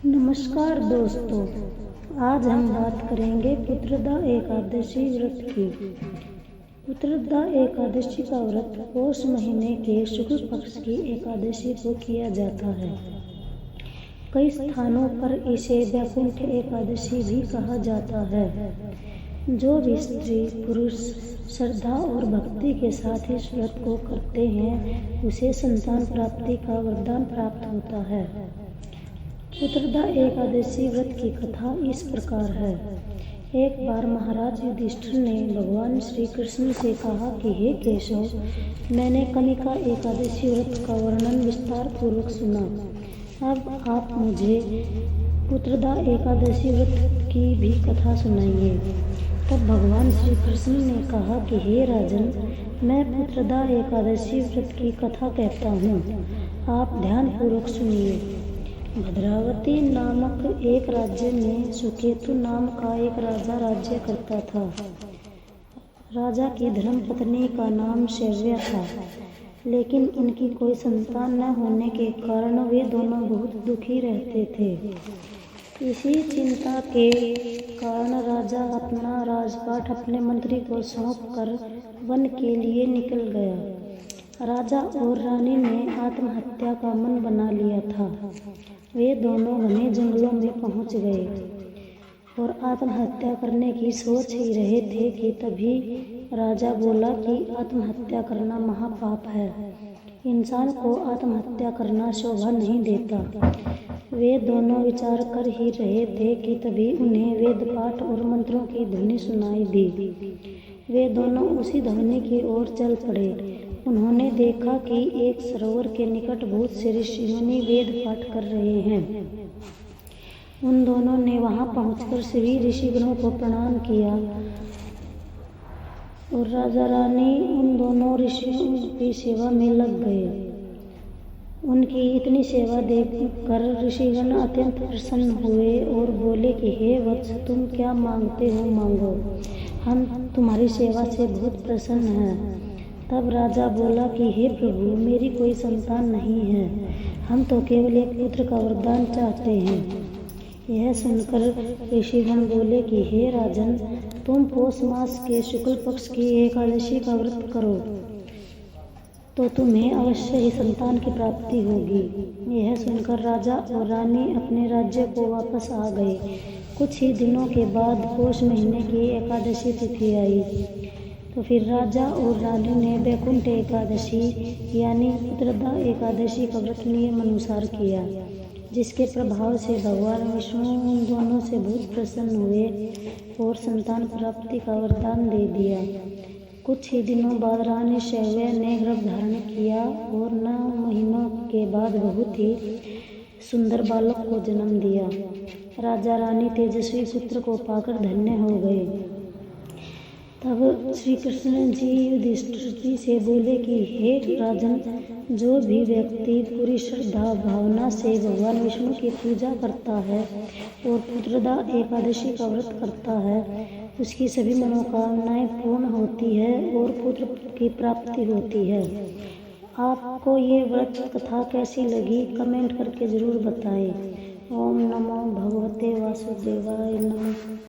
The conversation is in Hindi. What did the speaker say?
नमस्कार दोस्तों, आज हम बात करेंगे पुत्रदा एकादशी व्रत की। पुत्रदा एकादशी का व्रत पौष महीने के शुक्ल पक्ष की एकादशी को किया जाता है। कई स्थानों पर इसे वैकुंठ एकादशी भी कहा जाता है। जो भी स्त्री पुरुष श्रद्धा और भक्ति के साथ इस व्रत को करते हैं, उसे संतान प्राप्ति का वरदान प्राप्त होता है। पुत्रदा एकादशी व्रत की कथा इस प्रकार है। एक बार महाराज युधिष्ठिर ने भगवान श्री कृष्ण से कहा कि हे केशव, मैंने कनिका एकादशी व्रत का वर्णन विस्तार पूर्वक सुना। अब आप मुझे पुत्रदा एकादशी व्रत की भी कथा सुनाइए। तब भगवान श्री कृष्ण ने कहा कि हे राजन, मैं पुत्रदा एकादशी व्रत की कथा कहता हूँ, आप ध्यान पूर्वक सुनिए। भद्रावती नामक एक राज्य में सुकेतु नाम का एक राजा राज्य करता था। राजा की धर्मपत्नी का नाम शैव्या था, लेकिन उनकी कोई संतान न होने के कारण वे दोनों बहुत दुखी रहते थे। इसी चिंता के कारण राजा अपना राजपाट अपने मंत्री को सौंपकर वन के लिए निकल गया। राजा और रानी ने आत्महत्या का मन बना लिया था। वे दोनों घने जंगलों में पहुंच गए और आत्महत्या करने की सोच ही रहे थे कि तभी राजा बोला कि आत्महत्या करना महापाप है। इंसान को आत्महत्या करना शोभा नहीं देता। वे दोनों विचार कर ही रहे थे कि तभी उन्हें वेद पाठ और मंत्रों की ध्वनि सुनाई दी। वे दोनों उसी ध्वनि की ओर चल पड़े। उन्होंने देखा कि एक सरोवर के निकट बहुत से ऋषि-मुनि वेद पाठ कर रहे हैं। उन दोनों ने वहां पहुंचकर सभी ऋषिगणों को प्रणाम किया और राजा रानी उन दोनों ऋषियों की सेवा में लग गए। उनकी इतनी सेवा देखकर ऋषिगण अत्यंत प्रसन्न हुए और बोले कि हे वत्स, तुम क्या मांगते हो मांगो, हम तुम्हारी सेवा से बहुत प्रसन्न हैं। तब राजा बोला कि हे प्रभु, मेरी कोई संतान नहीं है, हम तो केवल एक पुत्र का वरदान चाहते हैं। यह सुनकर ऋषिगण बोले कि हे राजन, तुम पौष मास के शुक्ल पक्ष की एकादशी का व्रत करो तो तुम्हें अवश्य ही संतान की प्राप्ति होगी। यह सुनकर राजा और रानी अपने राज्य को वापस आ गए। कुछ ही दिनों के बाद पौष महीने की एकादशी तिथि आई तो फिर राजा और रानी ने वैकुंठ एकादशी यानी पुत्रदा एकादशी का व्रत नियम अनुसार किया, जिसके प्रभाव से भगवान विष्णु उन दोनों से बहुत प्रसन्न हुए और संतान प्राप्ति का वरदान दे दिया। कुछ ही दिनों बाद रानी शैव्या ने गर्भ धारण किया और 9 महीनों के बाद बहुत ही सुंदर बालक को जन्म दिया। राजा रानी तेजस्वी पुत्र को पाकर धन्य हो गए। तब श्री कृष्ण जी युधिष्ठिर जी से बोले कि हे राजन, जो भी व्यक्ति पूरी श्रद्धा भावना से भगवान विष्णु की पूजा करता है और पुत्रदा एकादशी का व्रत करता है, उसकी सभी मनोकामनाएं पूर्ण होती है और पुत्र की प्राप्ति होती है। आपको ये व्रत कथा कैसी लगी, कमेंट करके ज़रूर बताएं। ओम नमो भगवते वासुदेवाय नमः।